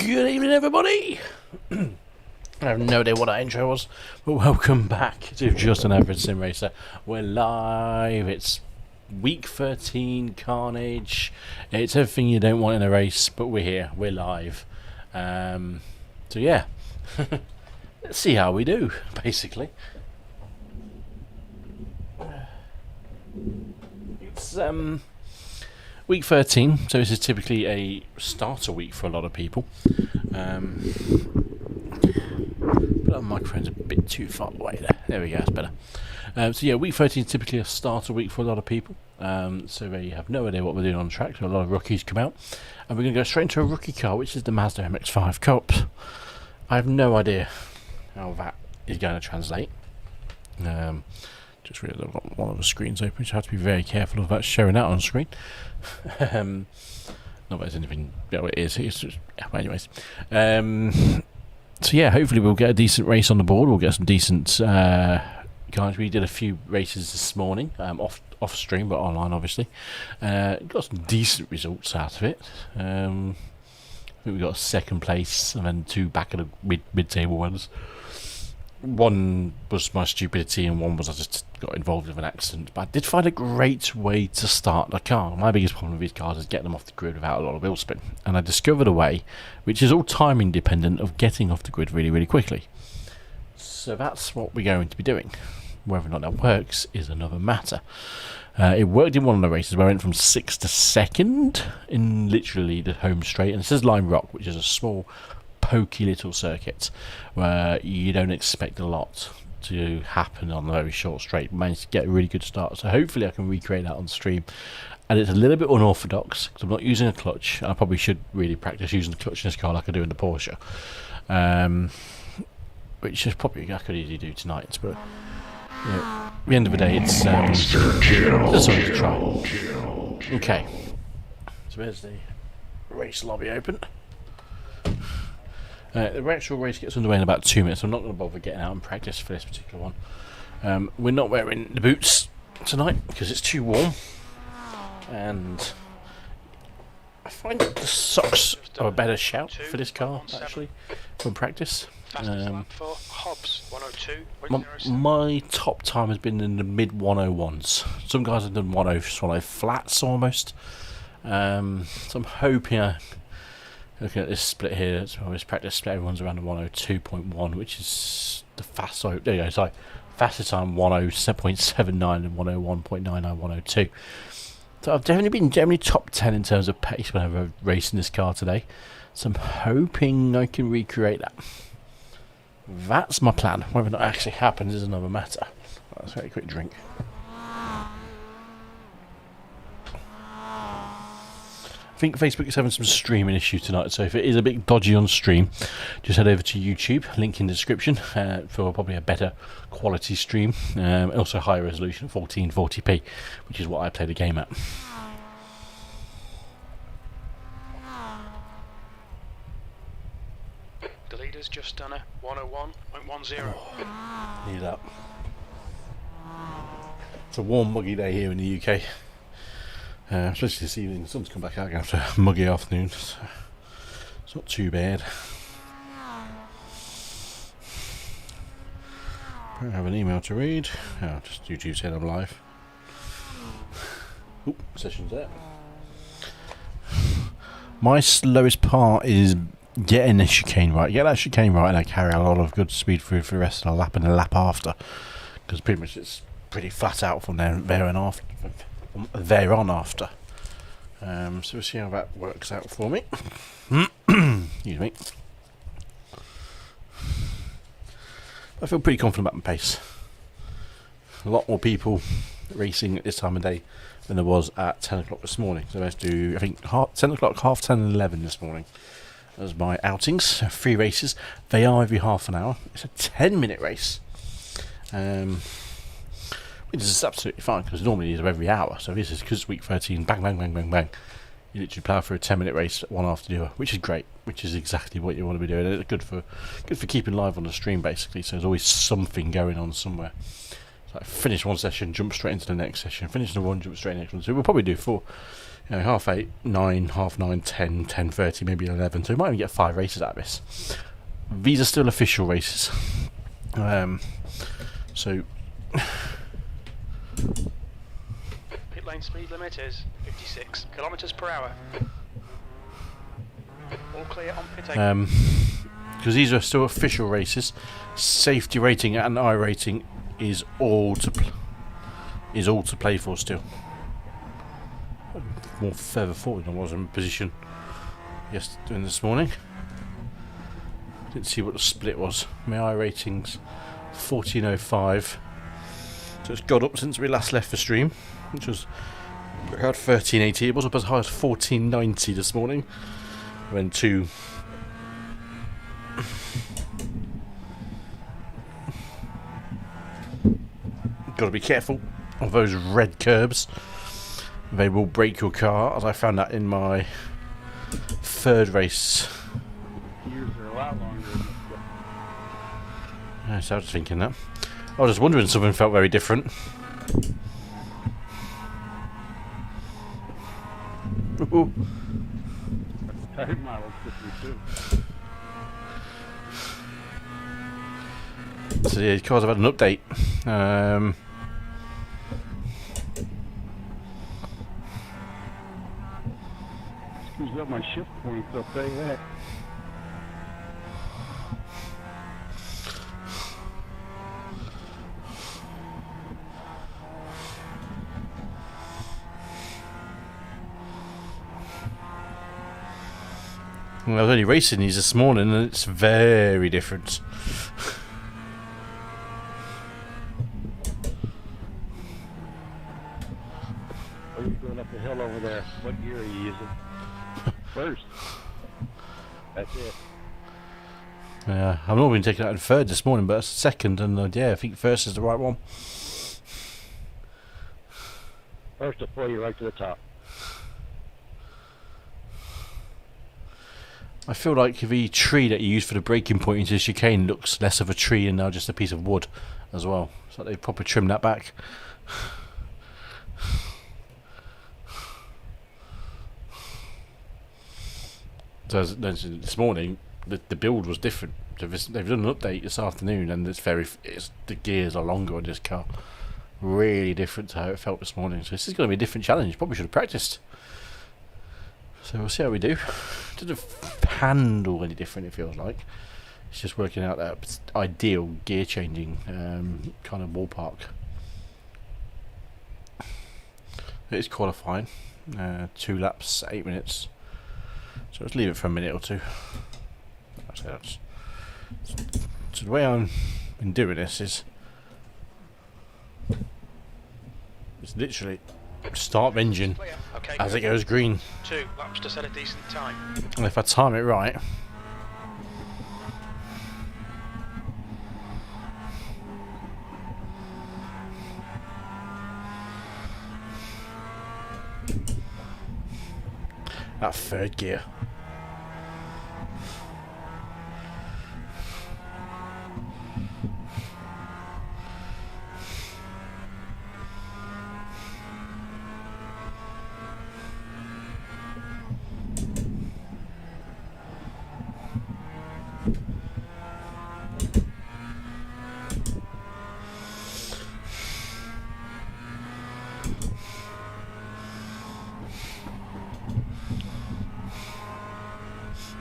Good evening, everybody. I have no idea what that intro was, but welcome back to Just an Average Sim Racer. We're live. It's week 13 carnage. It's everything you don't want in a race, but we're here. We're live. So yeah, let's see how we do. Basically, it's week 13, so this is typically a starter week for a lot of people. But the microphone's a bit too far away there. There we go, that's better. So yeah, week 13 is typically a starter week for a lot of people. So they have no idea what we're doing on track, so a lot of rookies come out. And we're going to go straight into a rookie car, which is the Mazda MX-5 Cups. I have no idea how that is going to translate. Just realised I've got one of the screens open, so I have to be very careful of that showing out on screen. Not that there's anything, it is. It's just, yeah, but anyways. So yeah, hopefully we'll get a decent race on the board. We'll get some decent guys. We did a few races this morning, off stream, but online obviously. Got some decent results out of it. I think we got a second place and then two back at the mid-table ones. One was my stupidity and one was I just got involved with an accident, but I did find a great way to start the car. My biggest problem with these cars is getting them off the grid without a lot of wheel spin, and I discovered a way, which is all timing dependent, of getting off the grid really quickly. So that's what we're going to be doing. Whether or not that works is another matter. It worked in one of the races where I went from 6th to 2nd in literally the home straight, and this is Lime Rock, which is a small pokey little circuit where you don't expect a lot to happen on a very short straight. Managed to get a really good start, so hopefully I can recreate that on stream. And it's a little bit unorthodox because I'm not using a clutch, and I probably should really practice using the clutch in this car like I do in the Porsche, which is probably I could easily do tonight, but yeah, at the end of the day it's just something to try. Okay, so there's the race lobby open. The actual race gets underway in about 2 minutes. I'm not going to bother getting out and practice for this particular one. We're not wearing the boots tonight because it's too warm, and I find that the socks are a better shout for this car actually for practice. My top time has been in the mid 101s. Some guys have done 101 flats almost. So I'm hoping looking at this split here, so this practice split, everyone's around the 102.1, which is the fast. So there you go. Sorry, fastest time 107.79 and 101.99, 102. So I've definitely been generally top 10 in terms of pace whenever I'm racing this car today. So I'm hoping I can recreate that. That's my plan. Whether or not it actually happens is another matter. That's a very quick drink. I think Facebook is having some streaming issues tonight, so if it is a bit dodgy on stream, just head over to YouTube, link in the description, for probably a better quality stream, also higher resolution, 1440p, which is what I play the game at. The leader's just done a 101.10. Oh, need that. It's a warm, muggy day here in the UK. Especially this evening, the sun's come back out after a muggy afternoon, so it's not too bad. I have an email to read. Oh, just YouTube said I'm live. Oop, session's there. My slowest part is getting the chicane right. Get that chicane right, and I carry a lot of good speed through for the rest of the lap and the lap after, because pretty much it's pretty flat out from there and after. Thereon after. So we'll see how that works out for me. Excuse me. I feel pretty confident about my pace. A lot more people racing at this time of day than there was at 10 o'clock this morning. So let's do, I think, 10 o'clock, half 10 and 11 this morning. Those are my outings. 3 races. They are every half an hour. It's a 10-minute race. Which is absolutely fine, because normally these are every hour. So this is, because it's week 13, bang, bang, bang, bang, bang. You literally plough through a 10-minute race, one after the other, which is great, which is exactly what you want to be doing. It's good for keeping live on the stream, basically, so there's always something going on somewhere. So I finish one session, jump straight into the next session, finish the one, jump straight into the next one. So we'll probably do 4, You know, 8:30, 9, 9:30, 10, 10:30, maybe 11. So we might even get 5 races out of this. These are still official races. So pit lane speed limit is 56 kilometers per hour. All clear on pit apron. because these are still official races, safety rating and iRacing is all to play for still. More further forward than I was in position yesterday this morning. Didn't see what the split was. My iRating's 1405. So it's got up since we last left the stream, which was around 1380. It was up as high as 1490 this morning. When two got to be careful of those red curbs. They will break your car, as I found that in my third race. Years are a lot longer than Yes, I was thinking that. I was just wondering, something felt very different. tire model 52. So yeah, cars have had an update. Screws up my shift points, I'll tell you that. Well, I was only racing these this morning and it's very different. Oh, you're going up the hill over there. What gear are you using? First. That's it. Yeah, I've not been taking that in third this morning, but it's second, and yeah, I think first is the right one. First will pull you right to the top. I feel like the tree that you use for the braking point into the chicane looks less of a tree and now just a piece of wood as well. It's like they've properly trimmed that back. So as mentioned this morning, the build was different. They've done an update this afternoon, and the gears are longer on this car. Really different to how it felt this morning. So this is going to be a different challenge. Probably should have practiced. So we'll see how we do. Doesn't handle any different, it feels like. It's just working out that ideal gear changing kind of ballpark. It is qualifying. 2 laps, 8 minutes. So let's leave it for a minute or two. So the way I've been doing this is it's literally start engine Okay, as it goes green, 2 laps to set a decent time. and if I time it right, that third gear.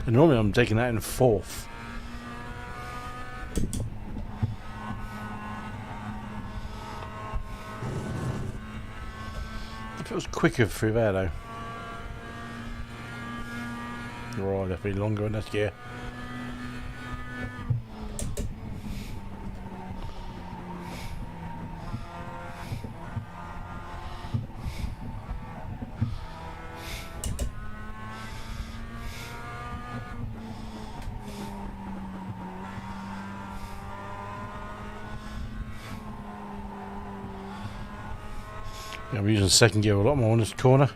And normally I'm taking that in 4th. It feels quicker through there though. Right, definitely longer in this gear. Yeah, I'm using second gear a lot more in this corner.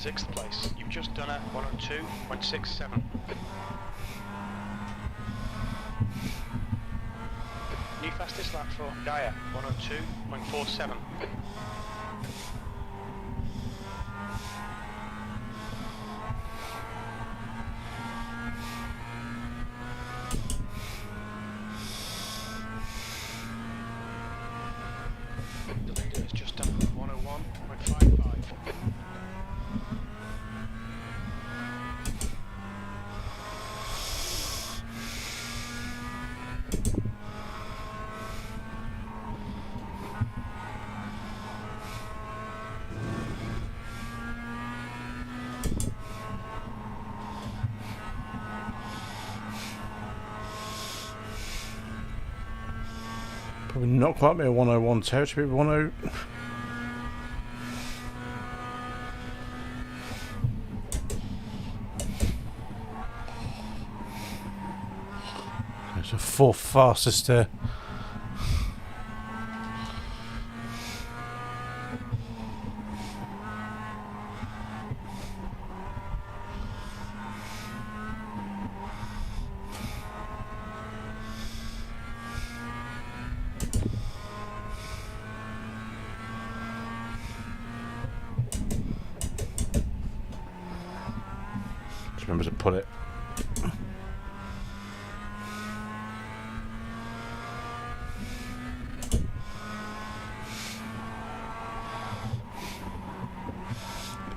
6th place. You've just done a 102.67. New fastest lap for Gaia, 102.47. The leader has just done 101.55. Probably not quite me a 101 territory, but 10. It's the 4th fastest there. Just remember to put it.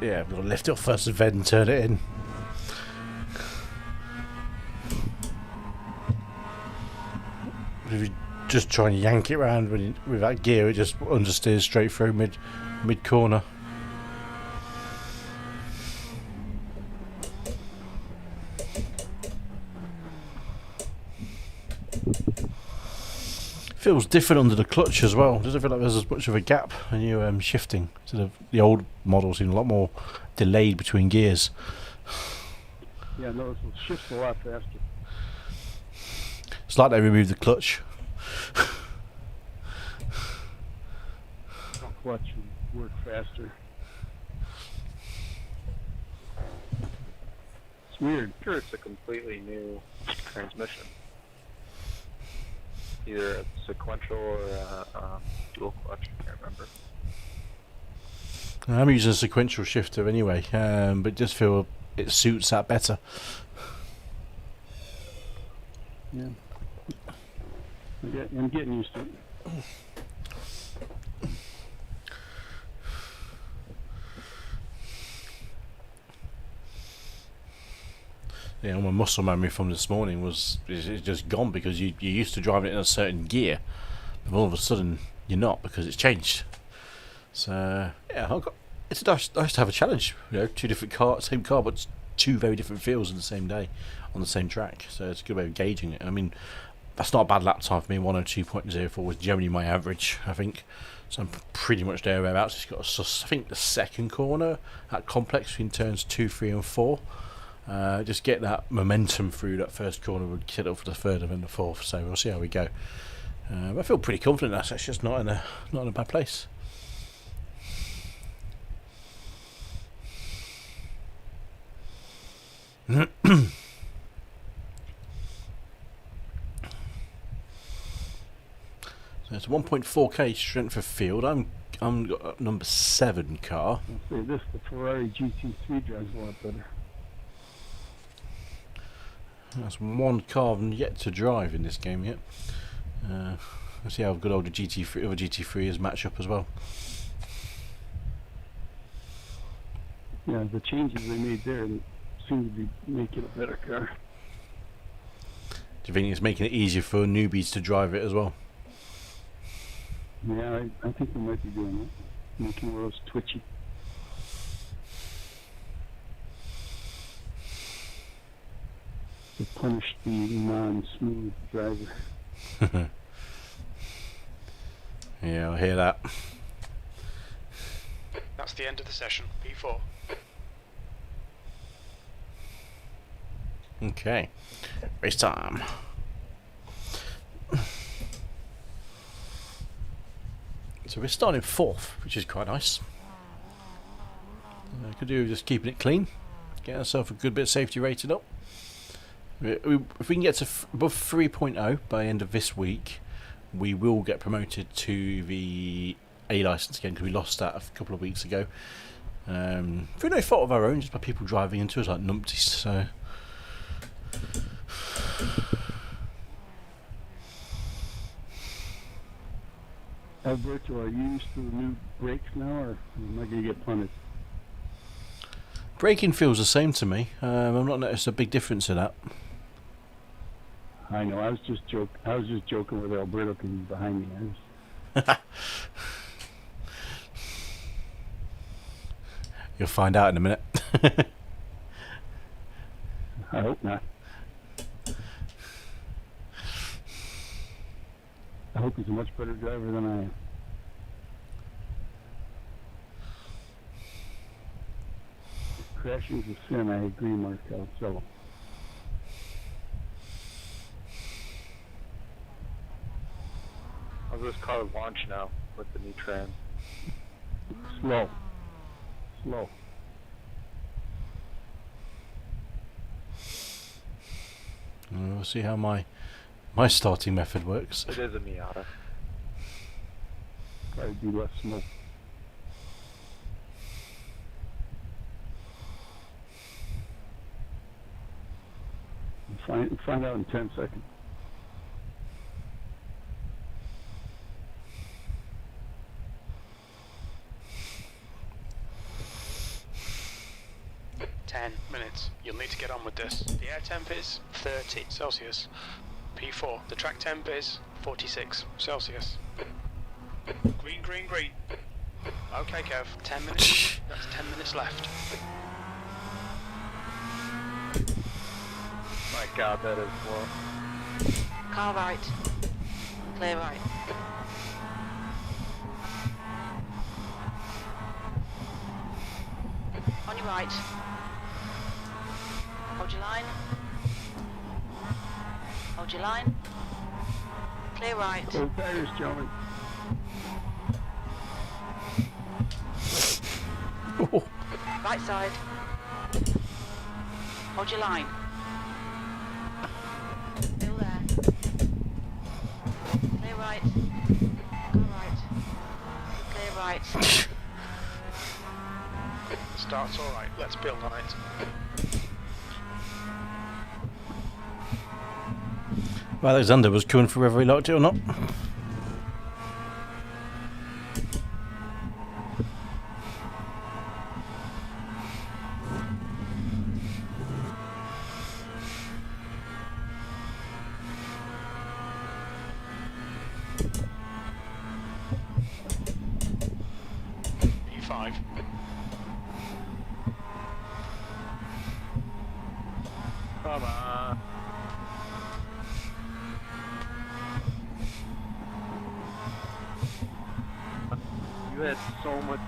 Yeah, we've got to lift it off first and then turn it in. If you just try and yank it around with that gear, it just understeers straight through mid corner. Feels different under the clutch as well. Doesn't feel like there's as much of a gap when you're shifting. Sort of the old model seemed a lot more delayed between gears. Yeah, no, it shifts a lot faster. It's like they removed the clutch. Clutch would work faster. It's weird. I'm sure it's a completely new transmission. Either a sequential or a dual clutch, I can't remember. I'm using a sequential shifter anyway, but just feel it suits that better. Yeah. I'm getting used to it. Yeah, my muscle memory from this morning is just gone because you're used to driving it in a certain gear, but all of a sudden you're not because it's changed. So yeah, it's nice to have a challenge. You know, 2 different cars, same car, but 2 very different feels in the same day on the same track. So it's a good way of gauging it. I mean, that's not a bad lap time for me. 102.04 was generally my average, I think. So I'm pretty much there whereabouts. It's got I think the second corner at complex between turns 2, 3, and 4. Just get that momentum through that first corner, would get up for the third and then the fourth. So we'll see how we go. I feel pretty confident that's just not in a bad place. So it's a 1.4k strength of field. I'm got number 7 car. I'll say this: the Ferrari GT3 drives a lot better. That's one car I've yet to drive in this game yet. Let's see how good old the other GT3 is match up as well. Yeah, the changes they made there seem to be making a better car. Do you think it's making it easier for newbies to drive it as well? Yeah, I think they might be doing that, making those twitchy. To punish the non-smooth driver. Yeah, I hear that. That's the end of the session. P4. Okay, race time. So we're starting 4th, which is quite nice. Could do with just keeping it clean, get ourselves a good bit of safety rated up. If we can get to above 3.0 by the end of this week, we will get promoted to the A license again, because we lost that a couple of weeks ago. Through no fault of our own, just by people driving into us like numpties. So Alberto, are you used to the new brakes now, or am I going to get punted? braking feels the same to me. I've not noticed a big difference in that. I know. I was just joking with Alberto because he's behind me. You'll find out in a minute. I hope not. I hope he's a much better driver than I am. Crashing's a sin. I agree, Markel. So. How's this car launch now with the new trans? Slow. We'll see how my starting method works. It is a Miata. Probably do less smoke. Find out in 10 seconds. Minutes. You'll need to get on with this. The air temp is 30 Celsius. P4. The track temp is 46 Celsius. Green, green, green. Okay, Kev. 10 minutes. That's 10 minutes left. My God, that is slow. Car right. Clear right. On your right. Hold your line. Hold your line. Clear right. Hold tires, gentlemen. Right side. Hold your line. Still there. Clear right. Go right. Clear right. Start's alright. Let's build on it. Well, Alexander was coming for whether he liked it or not. E5. Come on. You had so much.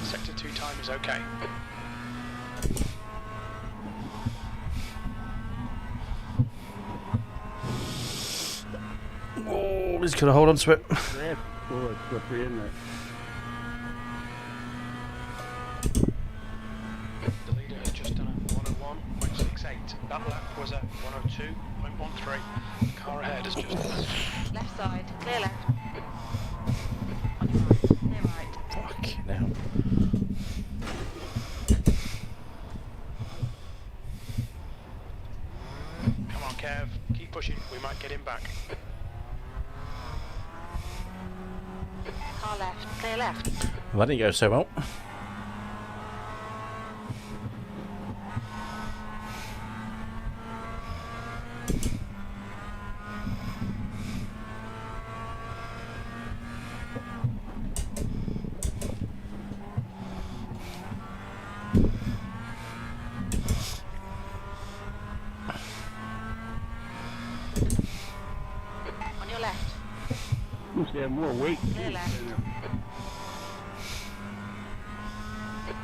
Sector 2 time is okay. Oh, he's going to hold on to it. That's slippery, isn't it? The leader has just done a 101.68. That lap was a 102.13. The car ahead has just done a... Left side. Clear left. On your right. Clear right. Fucking hell. Come on, Kev. Keep pushing. We might get him back. Car left. Clear left. Well, that didn't go so well. to have more weight. Clear left.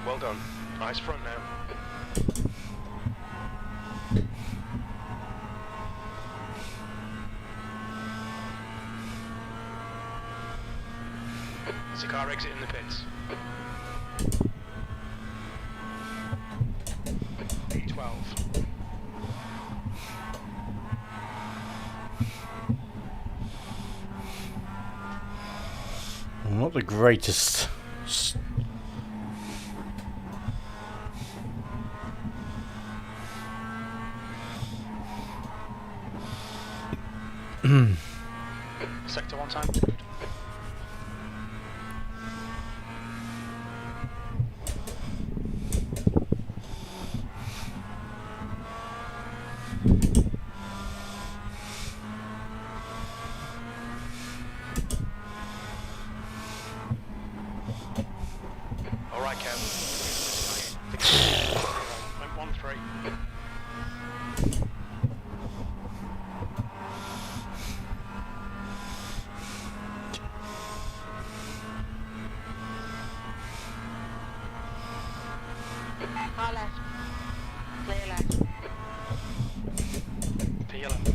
Well done. Nice front now. There's a car exiting the pits. P12. Not the greatest. Sector 1 time. Good. Alright, Kev. Went 1-3. Car left. Clear left. P11.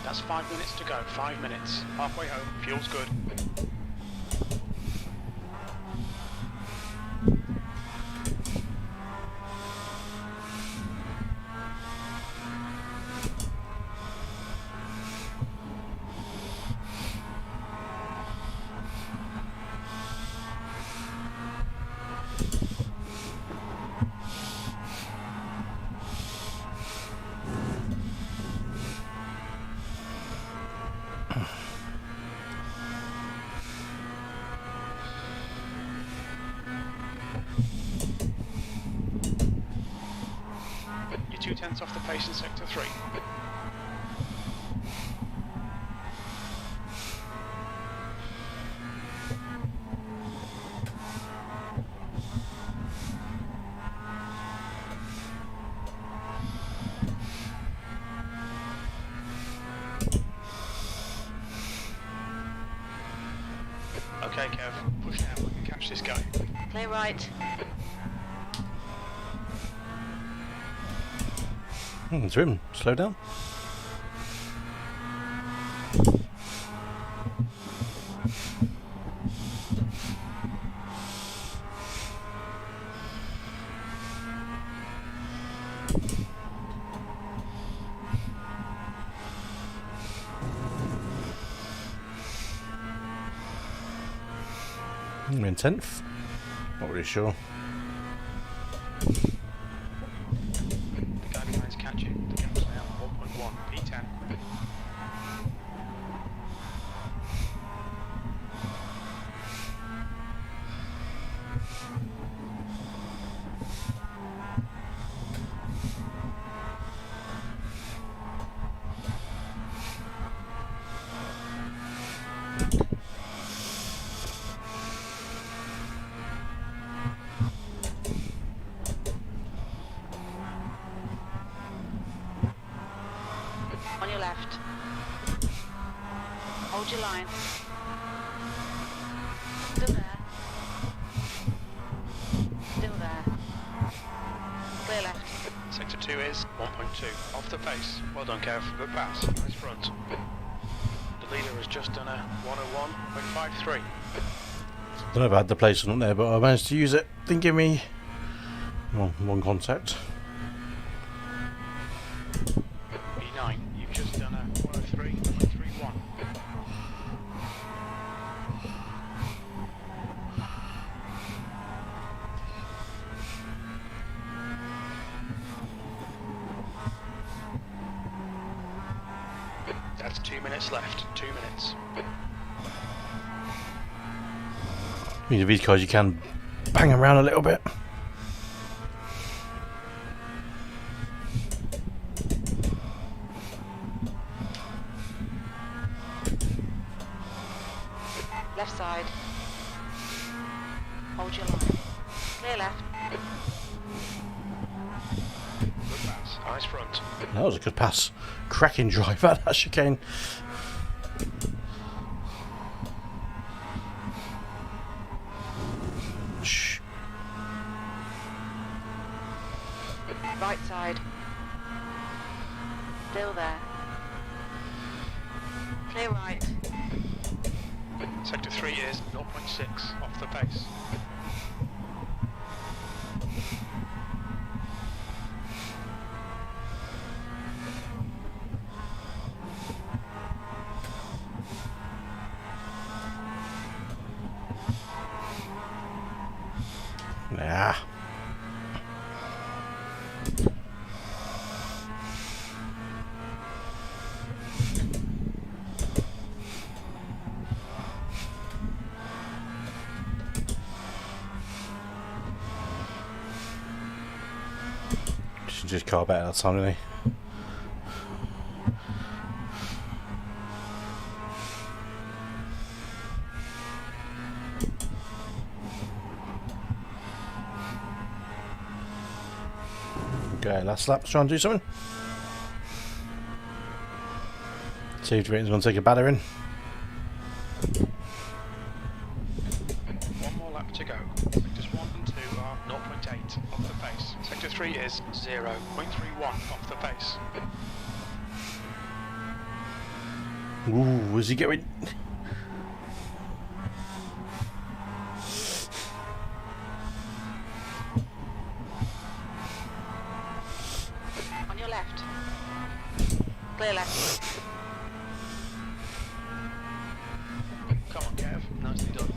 That's 5 minutes to go. 5 minutes. Halfway home. Fuel's good. You're 2/10 off the pace in sector 3. Okay, Kev, push now, we can catch this guy. Clear right. It's him. Slow down. I'm in 10th. Not really sure. The guy behind's catching. The gap's now 1.1. P10. On your left. Hold your line. Still there. Still there. Clear left. Sector 2 is 1.2. Off the pace. Well done, Kev. Good pass. Nice front. The leader has just done a 101.53. Don't know if I had the place or not there, but I managed to use it. Didn't give me one contact. E9, you've just done a 103.31. That's 2 minutes left. 2 minutes. I mean, these cars you can bang them around a little bit. Left side. Hold your line. Clear left. Good pass. Eyes front. That was a good pass. Cracking drive out that chicane. Shh. Right side. Still there. Clear right. Sector 3 is 0.6 off the pace. Nah. Should just car better that time, didn't he? Okay, last lap, try and do something. Safety rating's going to take a batter in. One more lap to go. Sectors 1 and 2 are 0.8 off the pace. Sector 3 is 0.31 off the pace. Ooh, is he going? On your left. Clear left. Come on, Kev. Nicely done.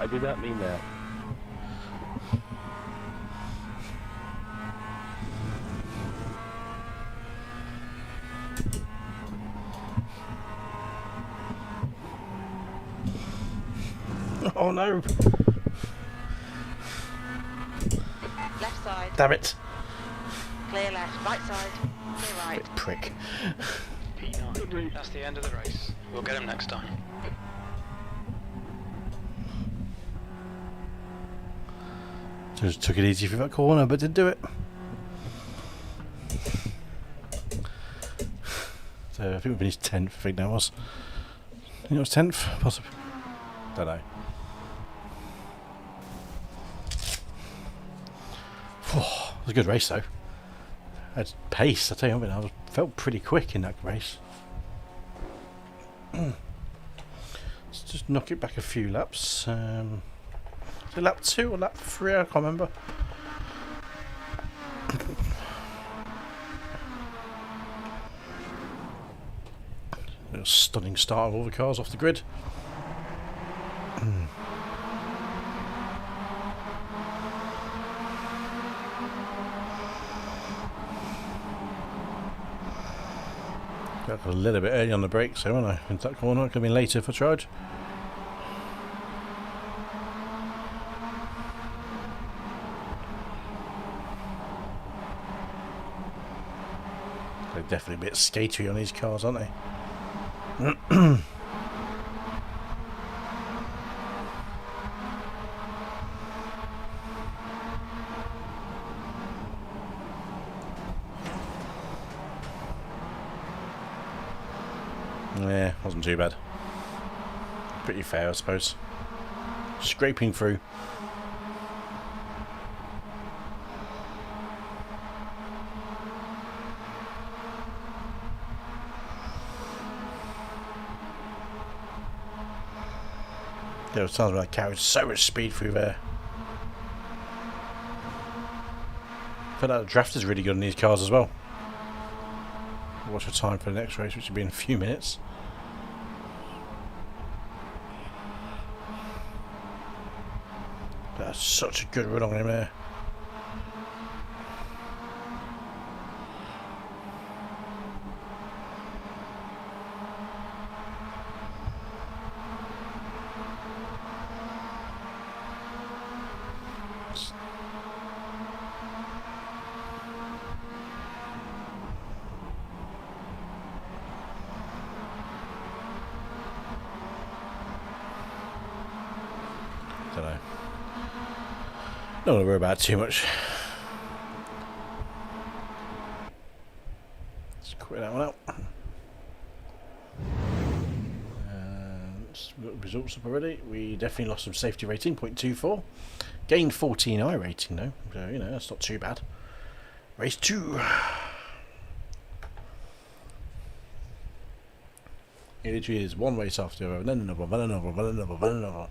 I did not mean that. Oh no! Left side. Damn it! Clear left. Right side. Clear right. Prick. P9. That's the end of the race. We'll get him next time. Just took it easy through that corner, but didn't do it. So I think we finished 10th. I think that was. I think it was 10th, possibly. Don't know. It was a good race though. That's pace. I tell you what, I felt pretty quick in that race. Let's just knock it back a few laps. Is it lap 2 or lap 3? I can't remember. A stunning start of all the cars off the grid. Got a little bit early on the brakes, so when I into that corner, it could have been later for charge. They're definitely a bit skatery on these cars, aren't they? Yeah, wasn't too bad. Pretty fair, I suppose. Scraping through. There was times when I carried so much speed through there. I feel like the draft is really good in these cars as well. Watch the time for the next race, which will be in a few minutes. That's such a good run on him there. Don't know. Don't want to worry about it too much. Let's quit that one out. Results up already. We definitely lost some safety rating, 0.24. Gained 14 iRating though, so you know that's not too bad. Race 2. It literally is one race after the other, and then another, then another, then another, then another.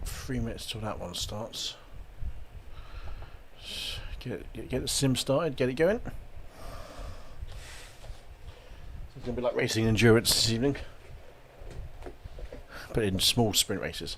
3 minutes till that one starts. Get the sim started, get it going. It's going to be like racing endurance this evening, but in small sprint races.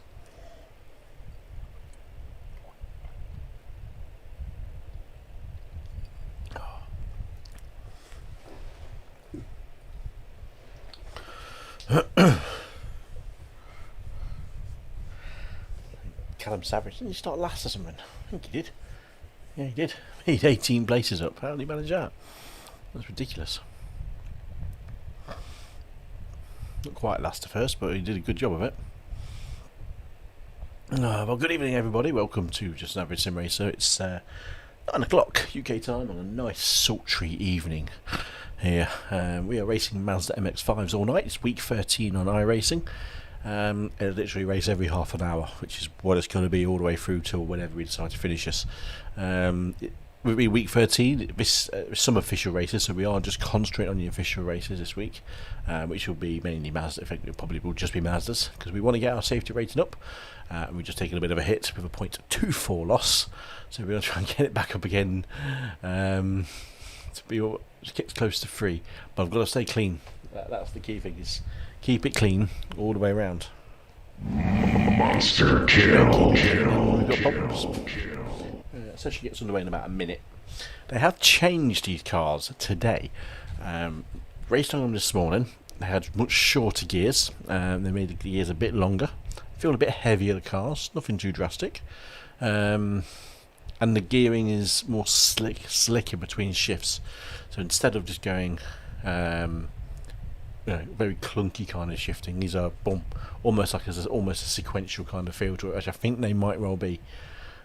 Callum Savage, didn't he start last or something? I think he did. Yeah, he did. He had 18 places up. How did he manage that? That's ridiculous. Not quite last to first, but he did a good job of it. Well, good evening, everybody. Welcome to Just an Average Sim Racer. It's 9 o'clock UK time on a nice sultry evening here. We are racing Mazda MX-5s all night. It's week 13 on iRacing. It'll literally race every half an hour, which is what it's going to be all the way through till whenever we decide to finish this. It will be week 13. This some official races, so we are just concentrating on the official races this week, which will be mainly Mazda. In fact, it probably will just be Mazdas because we want to get our safety rating up. We're just taking a bit of a hit with a 0.24 loss, so we're going to try and get it back up again to be get close to 3. But I've got to stay clean. That's the key thing, is keep it clean all the way around. Monster kill. We've got problems. Session gets underway in about a minute. They have changed these cars today. Raced on them this morning. They had much shorter gears. They made the gears a bit longer. Feel a bit heavier, the cars. Nothing too drastic. And the gearing is more slicker between shifts. So instead of just going very clunky kind of shifting, these are almost like almost a sequential kind of feel to it, which I think they might well be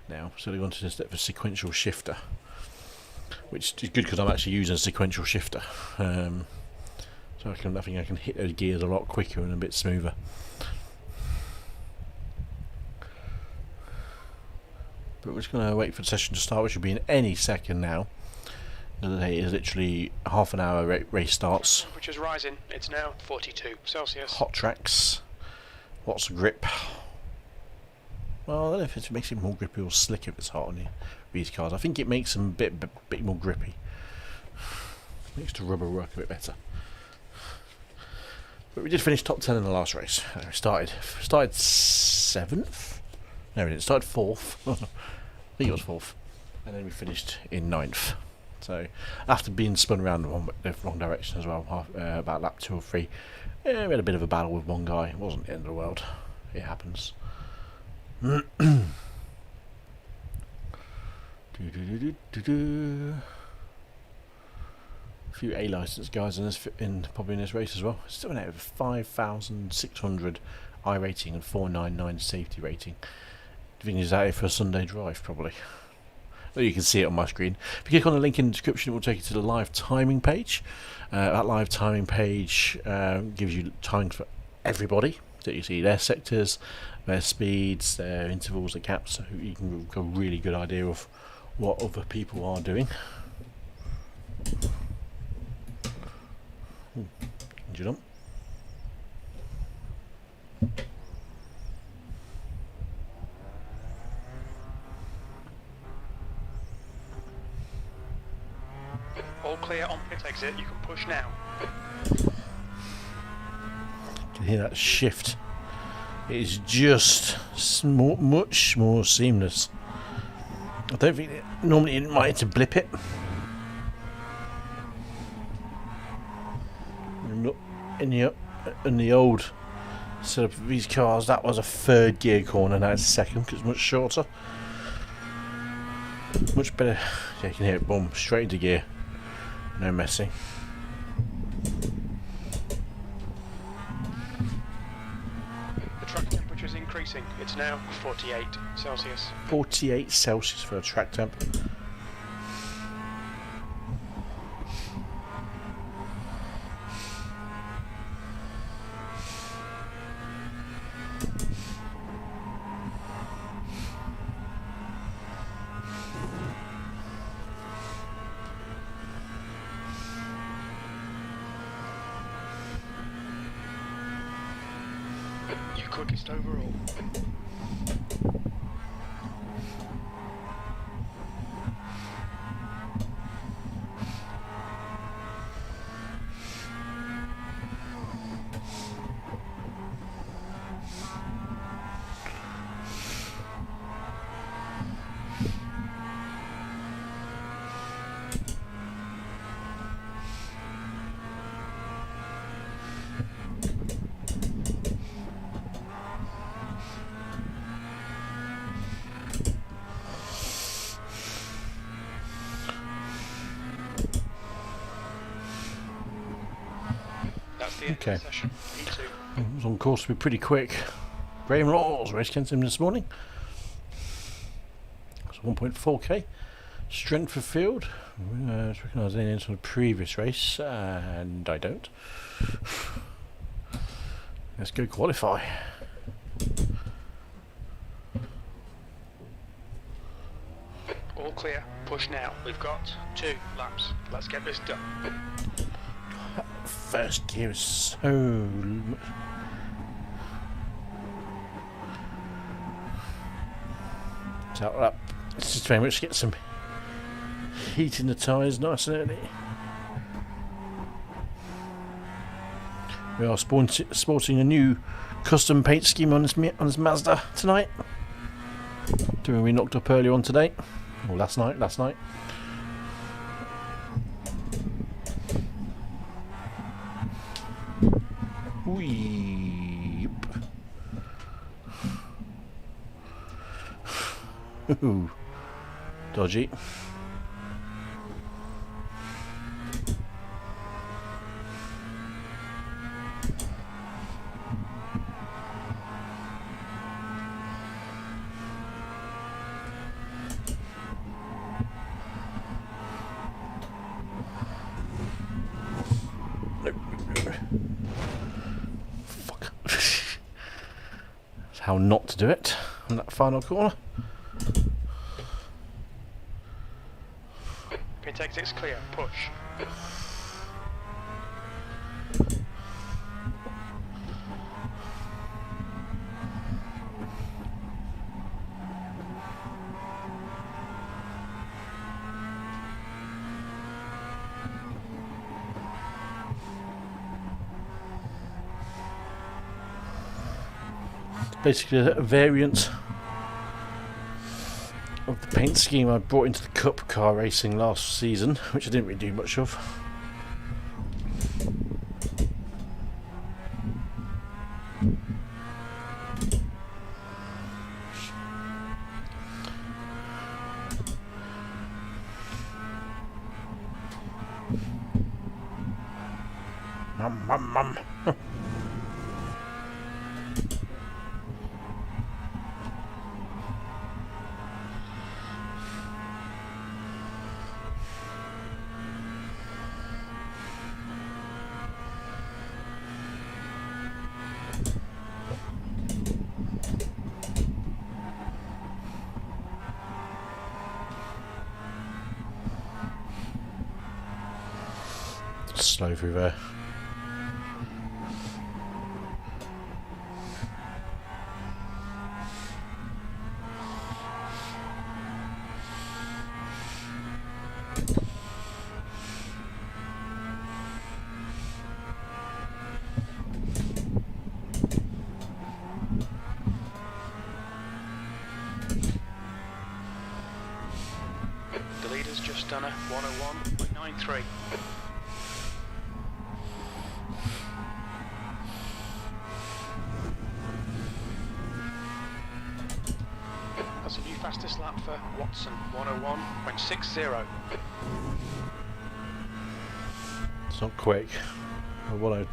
now. So they're going to instead of a sequential shifter, which is good because I'm actually using a sequential shifter. So I think I can hit those gears a lot quicker and a bit smoother. But we're just going to wait for the session to start, which will be in any second now. The day is literally half an hour race starts. Which is rising. It's now 42 Celsius. Hot tracks. Lots of grip. Well, I don't know if it makes it more grippy or slick if it's hot on these cars. I think it makes them a bit more grippy. Makes the rubber work a bit better. But we did finish top 10 in the last race. We started 7th? No, we didn't. Started 4th. I think it was 4th. And then we finished in 9th. So after being spun around the wrong direction as well, about lap 2 or 3, we had a bit of a battle with one guy. It wasn't the end of the world. It happens. A few A licensed guys probably in this race as well. Still an out of 5,600 I rating and 499 safety rating. Do you think is that it for a Sunday drive? Probably. Well, you can see it on my screen. If you click on the link in the description, it will take you to the live timing page. That live timing page gives you time for everybody. So you see their sectors, their speeds, their intervals, their gaps, so you can get a really good idea of what other people are doing. Jump. All clear on pit exit. You can push now. You can hear that shift. It is just much more seamless. I don't think normally it might to blip it. In the old sort of these cars, that was a 3rd gear corner. Now it's 2nd because it's much shorter. Much better. Yeah, you can hear it. Boom, straight into gear. No messing. The track temperature's increasing. increasing. It's now 48 Celsius. 48 Celsius for a track temp. Your quickest overall. That's the end Okay. of the session. E2. It was on course to be pretty quick. Graham Laws race against him this morning. It's 1.4k. Strength for field. I recognise any from the previous race, and I don't. Let's go qualify. All clear. Push now. We've got 2 laps. Let's get this done. First gear is so much. So up. It's just very much get some heat in the tyres nice and early. We are sporting a new custom paint scheme on this Mazda tonight. Doing we knocked up earlier on today. Or last night. Weep. Ooh. Dodgy. Fuck. That's how not to do it on that final corner. Pit exit's clear. Push. Basically a variant of the paint scheme I brought into the Cup car racing last season, which I didn't really do much of. Mum. Slow through there. The leader's just done a 101.93. That's a new fastest lap for Watson, 101.60. It's not quick. I want to.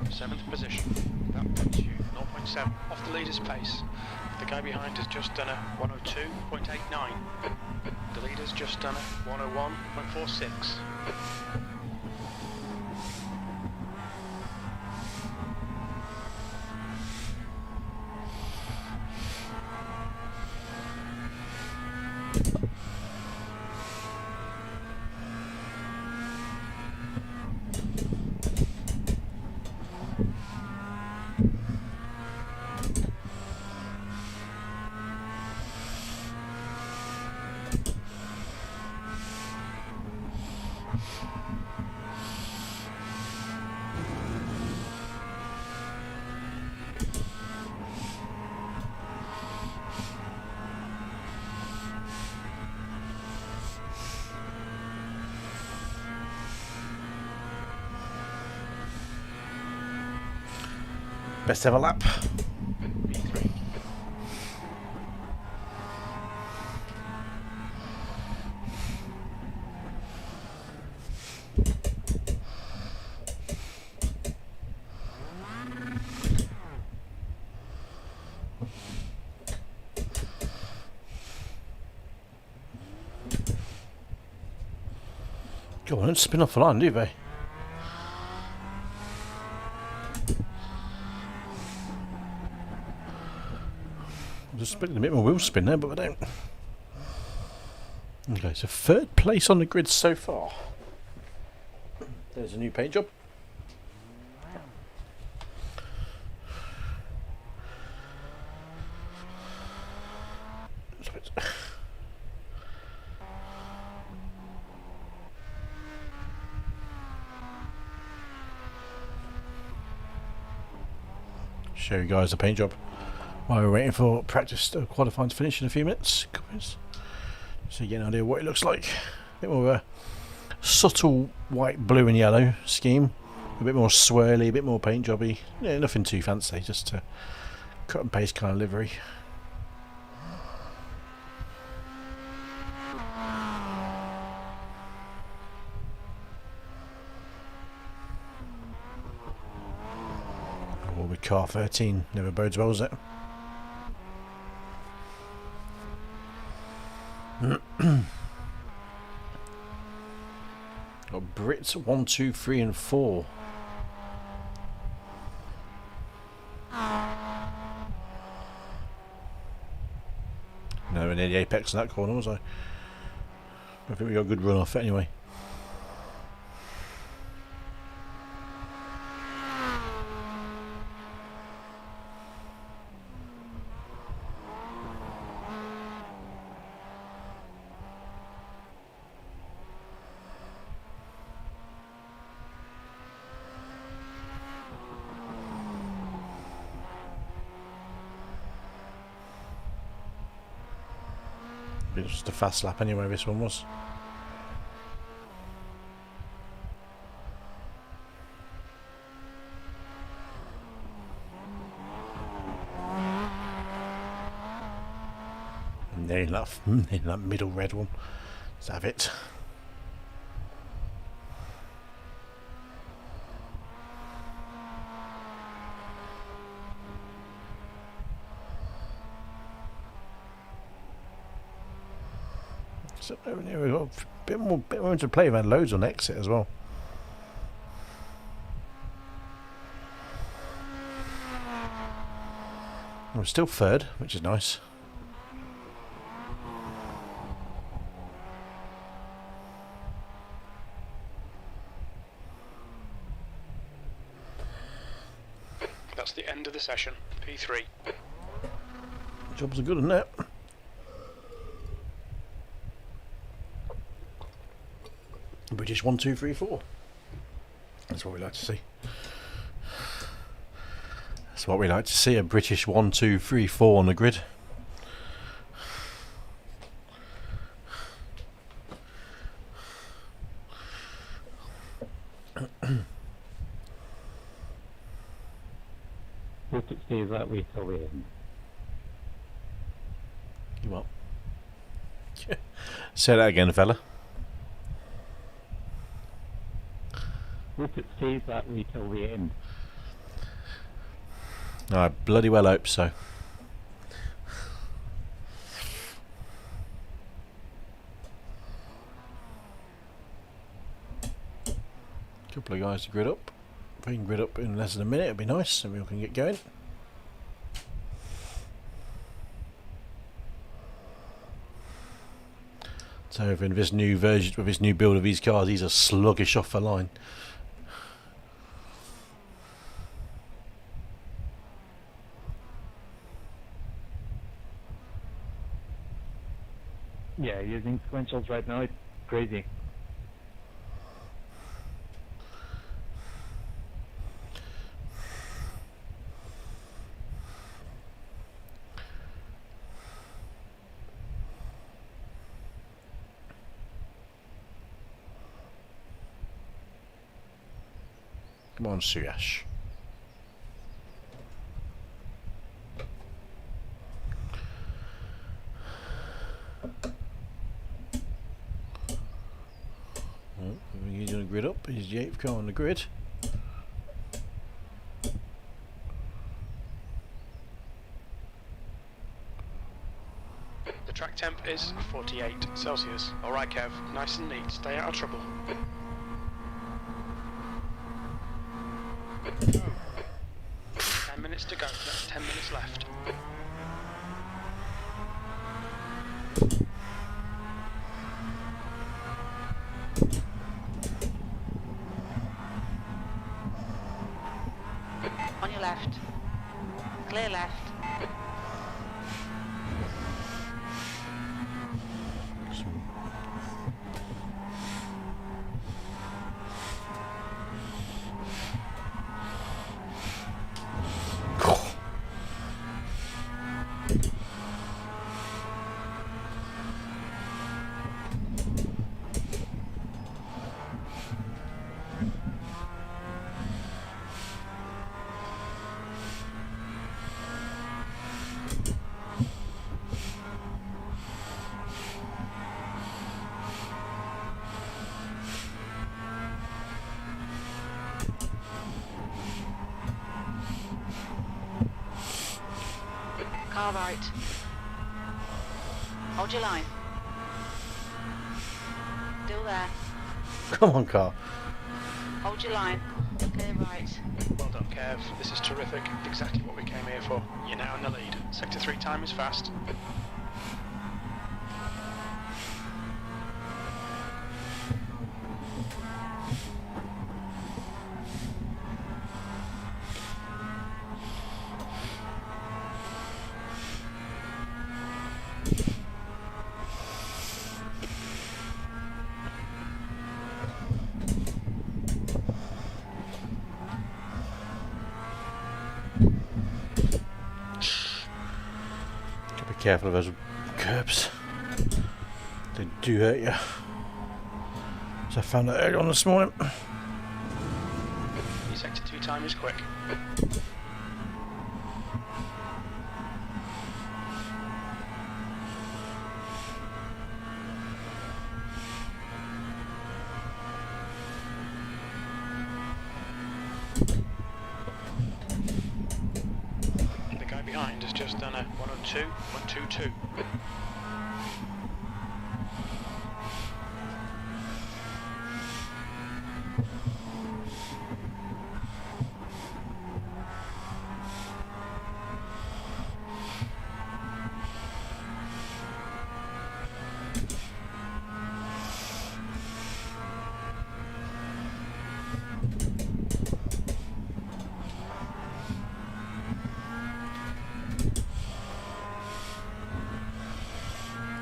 7th position. That puts you 0.7 off the leader's pace. The guy behind has just done a 102.89. The leader's just done a 101.46. Best ever lap. V3. Go on, don't spin off the line, do they? Just spinning a bit more wheel spin there, but I don't. Okay, so 3rd place on the grid so far. There's a new paint job. Show you guys the paint job while we're waiting for practice qualifying to finish in a few minutes. So you get an idea of what it looks like. A bit more of a subtle white, blue and yellow scheme. A bit more swirly, a bit more paint jobby. Yeah, nothing too fancy, just a cut and paste kind of livery. Well, with car 13 never bodes well, is it? Got Brits 1, 2, 3 and 4. No, near the apex of that corner, was I? I think we got a good run off it anyway. It was just a fast lap anyway, this one was. Nearly that middle red one. Let's have it. So over here we've got a bit more to play. We've had loads on exit as well. We're still 3rd, which is nice. That's the end of the session. P3. Jobs are good, isn't it? British 1, 2, 3, 4. That's what we like to see. That's what we like to see, a British 1, 2, 3, 4 on the grid. Hope it stays that way till the end. You what? Say that again, fella. Hope it stays that way till the end. I bloody well hope so. Couple of guys to grid up. If we can grid up in less than a minute, it'd be nice, and we can get going. So in this new version, with this new build of these cars, these are sluggish off the line. Yeah, using sequentials right now, it's crazy. Come on, Suyash. Oh, he's going to grid up. He's the 8th car on the grid. The track temp is 48 Celsius. Alright Kev, nice and neat, stay out of trouble. 10 minutes to go, that's 10 minutes left. On your left. Clear left. Car right. Hold your line. Still there. Come on, car. Hold your line. Clear right. Well done Kev, this is terrific, exactly what we came here for. You're now in the lead. Sector 3 time is fast. Careful of those curbs. They do hurt you. So I found that early on this morning. Your sector 2 time is quick. The guy behind has just done a 102, 122.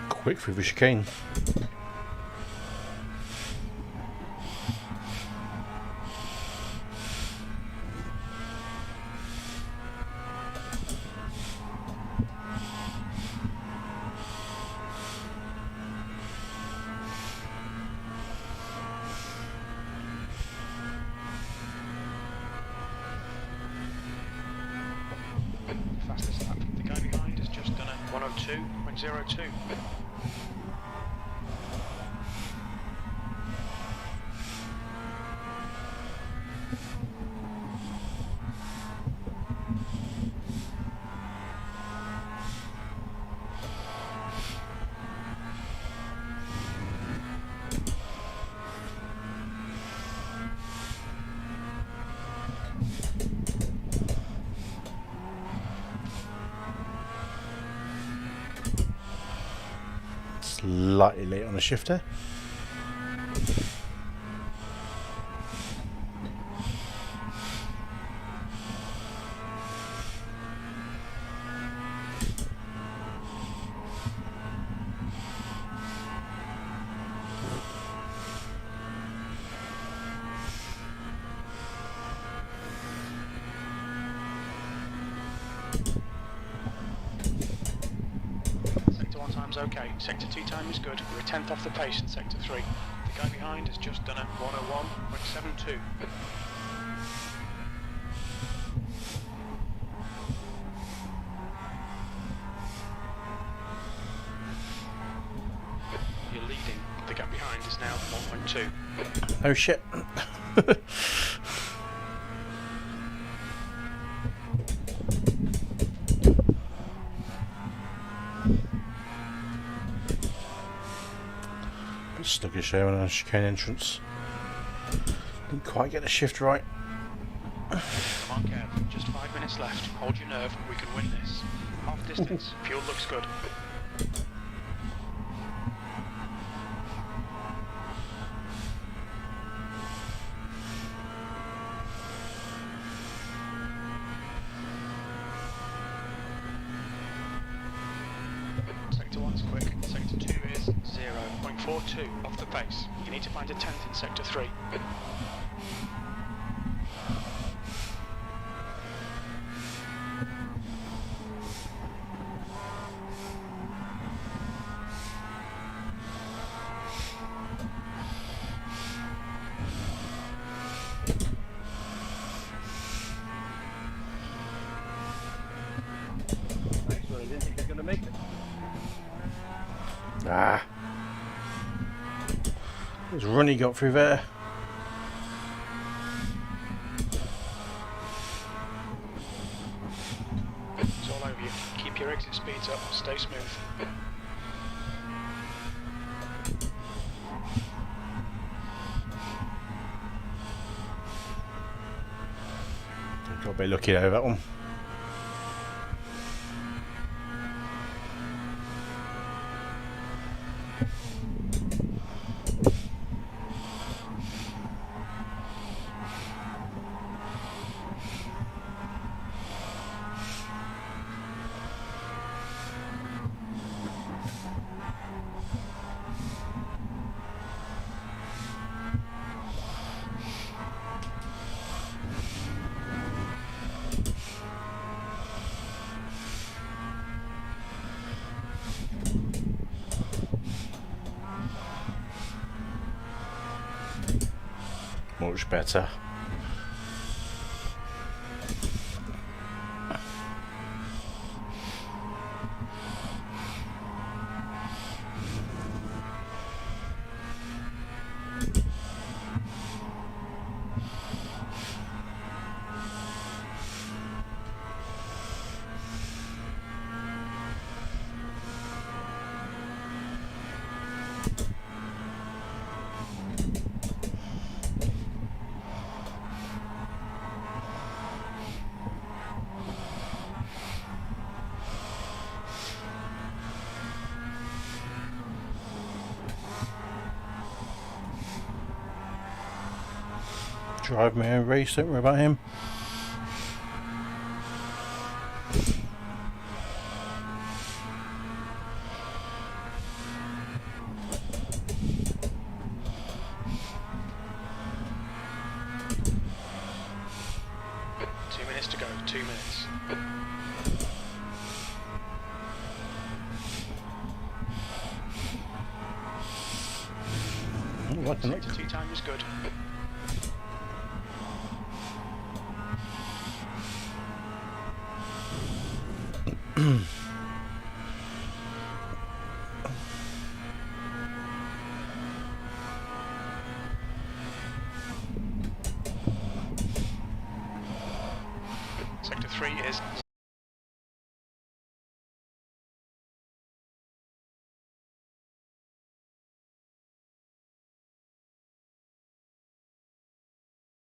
Quick through the chicane. Fastest lap. The guy behind has just done a 102.02. Slightly late on the shifter. Sector 1 time's okay. Sector 2 time is good. We're a tenth off the pace in Sector 3. The guy behind has just done a 101.72. You're leading. The gap behind is now 1.2. Oh shit. Stuck a show on a chicane entrance. Didn't quite get the shift right. Come on, Kev. Just 5 minutes left. Hold your nerve. We can win this. Half distance. Fuel looks good. Sector 1's quick. Sector 2 is 0.42 off the pace. You need to find a 10th in Sector 3. Nice one. I didn't think he was going to make it. Ah. There's a run he got through there. It's all over you. Keep your exit speeds up. Stay smooth. Got to be lucky over that one. Much better. Drive my own race, don't worry about him. To go, 2 minutes. Oh, what the look. Sector 2 time is good. Sector 3 is